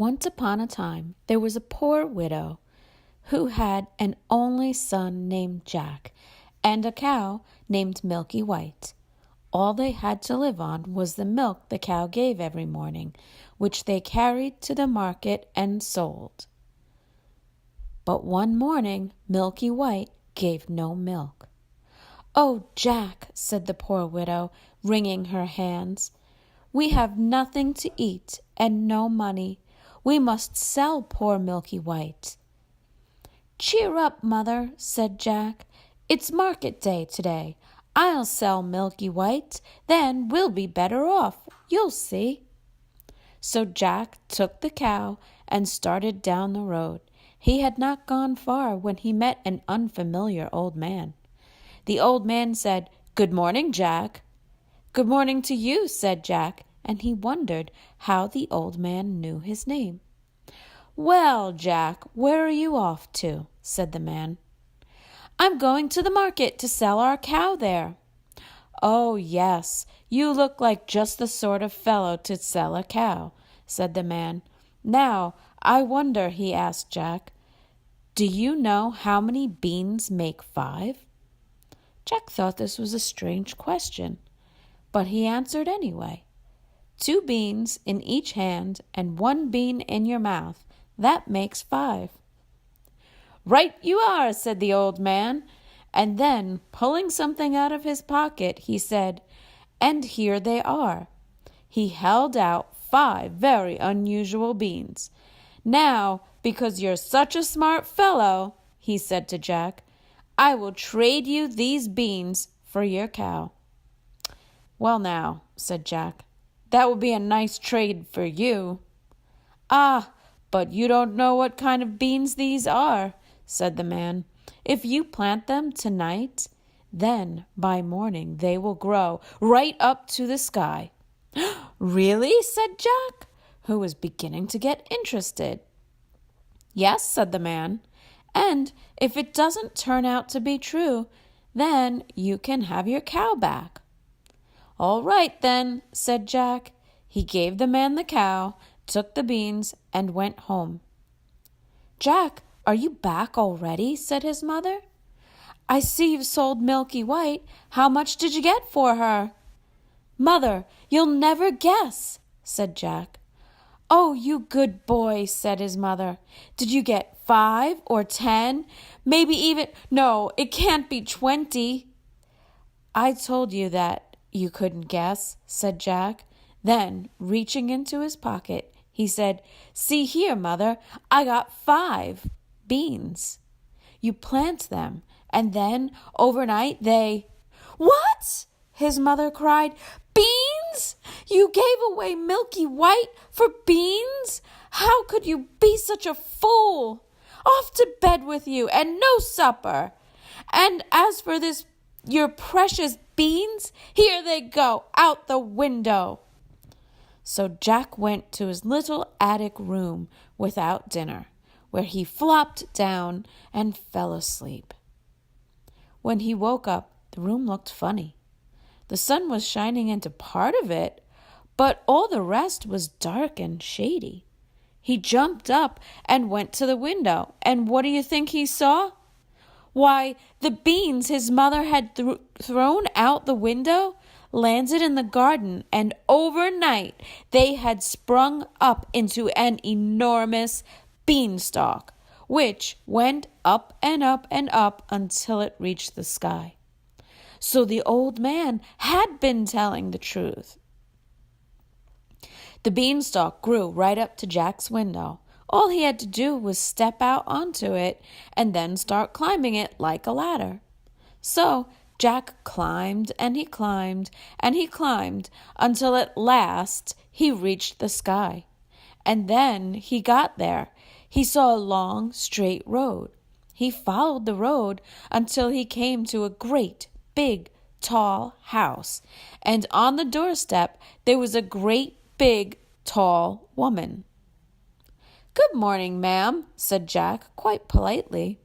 Once upon a time, there was a poor widow who had an only son named Jack and a cow named Milky White. All they had to live on was the milk the cow gave every morning, which they carried to the market and sold. But one morning, Milky White gave no milk. "Oh, Jack," said the poor widow, wringing her hands, "we have nothing to eat and no money. We must sell poor Milky White." "Cheer up, mother," said Jack. "It's market day today. I'll sell Milky White, then we'll be better off. You'll see." So Jack took the cow and started down the road. He had not gone far when he met an unfamiliar old man. The old man said, "Good morning, Jack." "Good morning to you," said Jack, and he wondered how the old man knew his name. "Well, Jack, where are you off to?" said the man. "I'm going to the market to sell our cow there." "Oh, yes, you look like just the sort of fellow to sell a cow," said the man. "Now, I wonder," he asked Jack, "do you know how many beans make 5? Jack thought this was a strange question, but he answered anyway. 2 beans in each hand and 1 bean in your mouth, that makes 5. "Right you are," said the old man, and then, pulling something out of his pocket, he said, "And here they are." He held out 5 very unusual beans. "Now, because you're such a smart fellow," he said to Jack, "I will trade you these beans for your cow." "Well now," said Jack, "that would be a nice trade for you." "Ah, but you don't know what kind of beans these are," said the man. "If you plant them tonight, then by morning they will grow right up to the sky." "Really?" said Jack, who was beginning to get interested. "Yes," said the man, "and if it doesn't turn out to be true, then you can have your cow back." "All right, then," said Jack. He gave the man the cow, took the beans, and went home. "Jack, are you back already?" said his mother. "I see you've sold Milky White. How much did you get for her?" "Mother, you'll never guess," said Jack. "Oh, you good boy," said his mother. "Did you get 5 or 10? Maybe even, no, it can't be 20. "I told you that you couldn't guess," said Jack. Then, reaching into his pocket, he said, "See here, mother, I got 5 beans. You plant them, and then overnight they—" "What?" his mother cried. "Beans? You gave away Milky White for beans? How could you be such a fool? Off to bed with you, and no supper. And as for your precious beans, here they go, out the window." So Jack went to his little attic room without dinner, where he flopped down and fell asleep. When he woke up, the room looked funny. The sun was shining into part of it, but all the rest was dark and shady. He jumped up and went to the window, and what do you think he saw? Why, the beans his mother had thrown out the window landed in the garden, and overnight they had sprung up into an enormous beanstalk, which went up and up and up until it reached the sky. So the old man had been telling the truth. The beanstalk grew right up to Jack's window. All he had to do was step out onto it and then start climbing it like a ladder. So Jack climbed and he climbed and he climbed until at last he reached the sky. And then he got there. He saw a long, straight road. He followed the road until he came to a great, big, tall house. And on the doorstep there was a great, big, tall woman. "Good morning, ma'am," said Jack, quite politely.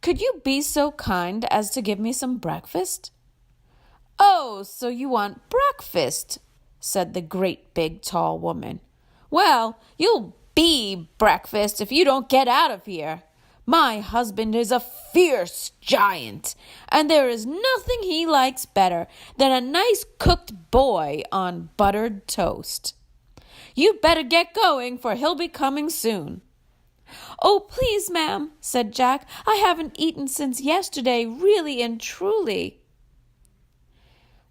"Could you be so kind as to give me some breakfast?" "Oh, so you want breakfast," said the great big tall woman. "Well, you'll be breakfast if you don't get out of here. My husband is a fierce giant, and there is nothing he likes better than a nice cooked boy on buttered toast. You better get going, for he'll be coming soon." "Oh, please, ma'am," said Jack. "I haven't eaten since yesterday, really and truly."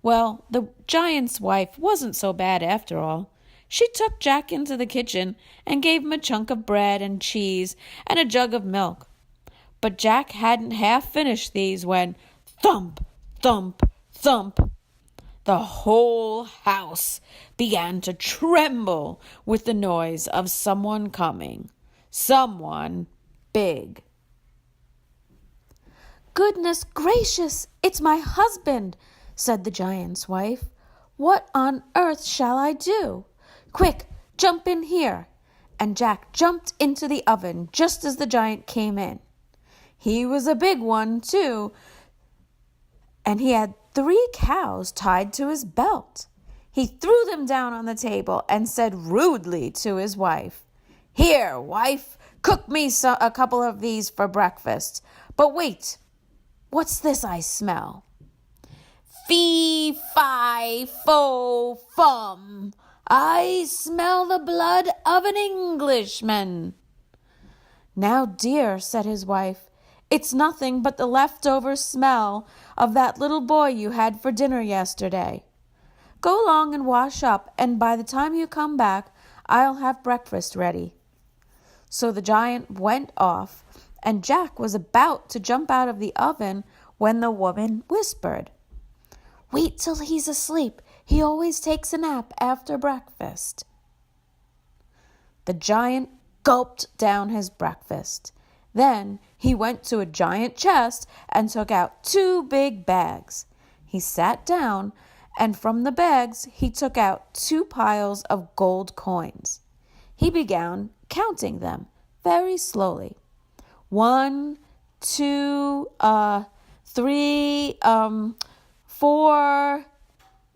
Well, the giant's wife wasn't so bad after all. She took Jack into the kitchen and gave him a chunk of bread and cheese and a jug of milk. But Jack hadn't half finished these when thump, thump, thump, the whole house began to tremble with the noise of someone coming. Someone big. "Goodness gracious, it's my husband," said the giant's wife. "What on earth shall I do? Quick, jump in here." And Jack jumped into the oven just as the giant came in. He was a big one, too, and he had 3 cows tied to his belt. He threw them down on the table and said rudely to his wife, "Here, wife, cook me a couple of these for breakfast. But wait, what's this I smell? Fee, fi, fo, fum. I smell the blood of an Englishman." "Now, dear," said his wife, "it's nothing but the leftover smell of that little boy you had for dinner yesterday. Go along and wash up, and by the time you come back, I'll have breakfast ready." So the giant went off, and Jack was about to jump out of the oven when the woman whispered, "Wait till he's asleep. He always takes a nap after breakfast." The giant gulped down his breakfast. Then he went to a giant chest and took out 2 big bags. He sat down, and from the bags he took out 2 piles of gold coins. He began counting them very slowly. 1, 2, 3, 4.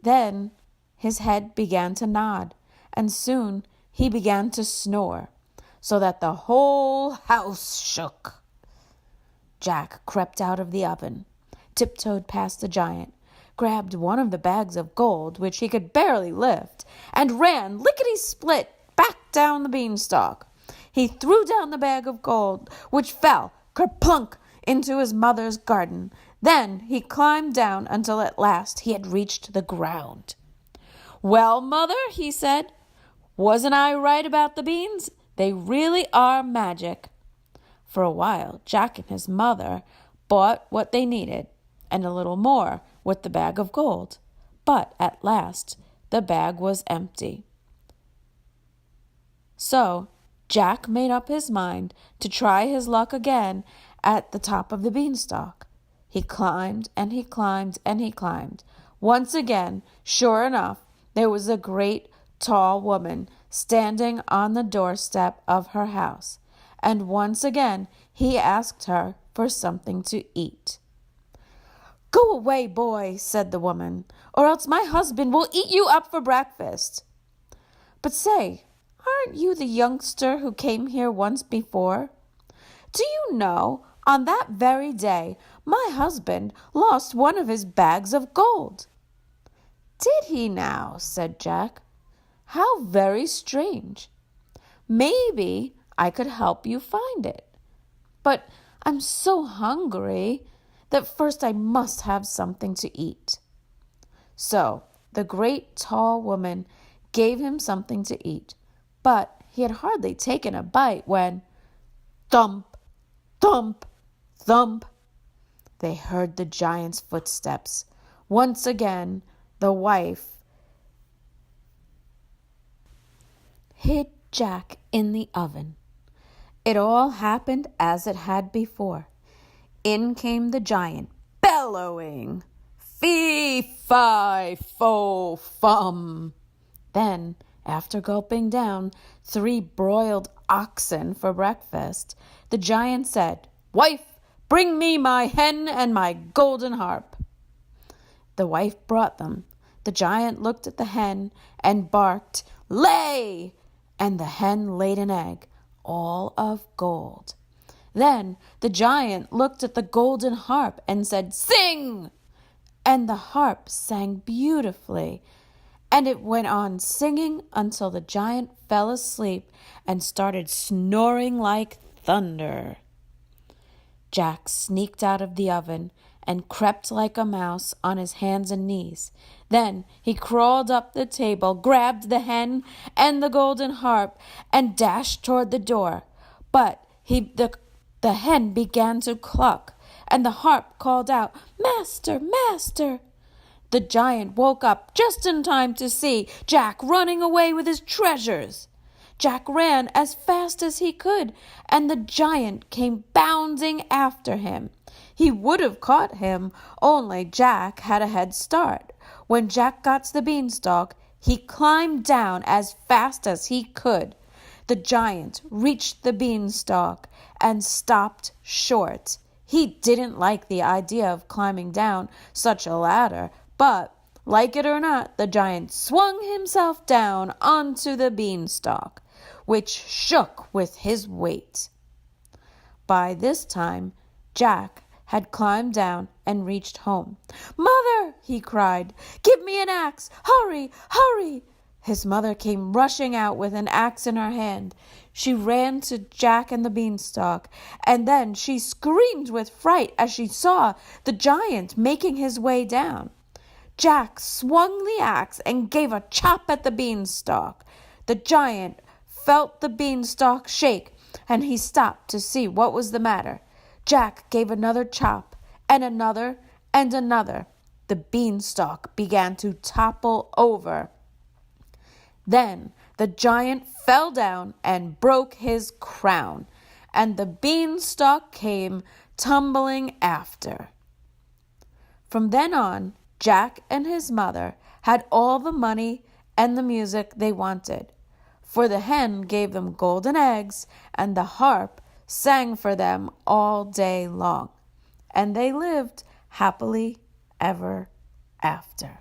Then his head began to nod, and soon he began to snore, so that the whole house shook. Jack crept out of the oven, tiptoed past the giant, grabbed one of the bags of gold, which he could barely lift, and ran lickety-split back down the beanstalk. He threw down the bag of gold, which fell kerplunk into his mother's garden. Then he climbed down until at last he had reached the ground. "Well, Mother," he said, "wasn't I right about the beans? They really are magic." For a while, Jack and his mother bought what they needed, and a little more with the bag of gold. But at last, the bag was empty. So Jack made up his mind to try his luck again at the top of the beanstalk. He climbed and he climbed and he climbed. Once again, sure enough, there was a great tall woman standing on the doorstep of her house. And once again, he asked her for something to eat. "Go away, boy," said the woman, "or else my husband will eat you up for breakfast." "But say, aren't you the youngster who came here once before? Do you know, on that very day, my husband lost one of his bags of gold." "Did he now?" said Jack. "How very strange. Maybe I could help you find it. But I'm so hungry that first I must have something to eat." So the great tall woman gave him something to eat, but he had hardly taken a bite when thump, thump, thump, they heard the giant's footsteps. Once again, the wife hid Jack in the oven. It all happened as it had before. In came the giant, bellowing, "Fee, fi, fo, fum." Then, after gulping down 3 broiled oxen for breakfast, the giant said, "Wife, bring me my hen and my golden harp." The wife brought them. The giant looked at the hen and barked, "Lay!" and the hen laid an egg, all of gold. Then the giant looked at the golden harp and said, "Sing!" And the harp sang beautifully, and it went on singing until the giant fell asleep and started snoring like thunder. Jack sneaked out of the oven and crept like a mouse on his hands and knees. Then he crawled up the table, grabbed the hen and the golden harp, and dashed toward the door. But the hen began to cluck, and the harp called out, "Master, master!" The giant woke up just in time to see Jack running away with his treasures. Jack ran as fast as he could, and the giant came bounding after him. He would have caught him, only Jack had a head start. When Jack got to the beanstalk, he climbed down as fast as he could. The giant reached the beanstalk and stopped short. He didn't like the idea of climbing down such a ladder, but, like it or not, the giant swung himself down onto the beanstalk, which shook with his weight. By this time, Jack had climbed down and reached home. "Mother!" he cried. "Give me an axe! Hurry! Hurry!" His mother came rushing out with an axe in her hand. She ran to Jack and the beanstalk, and then she screamed with fright as she saw the giant making his way down. Jack swung the axe and gave a chop at the beanstalk. The giant felt the beanstalk shake, and he stopped to see what was the matter. Jack gave another chop, and another, and another. The beanstalk began to topple over. Then the giant fell down and broke his crown, and the beanstalk came tumbling after. From then on, Jack and his mother had all the money and the music they wanted, for the hen gave them golden eggs, and the harp sang for them all day long, and they lived happily ever after.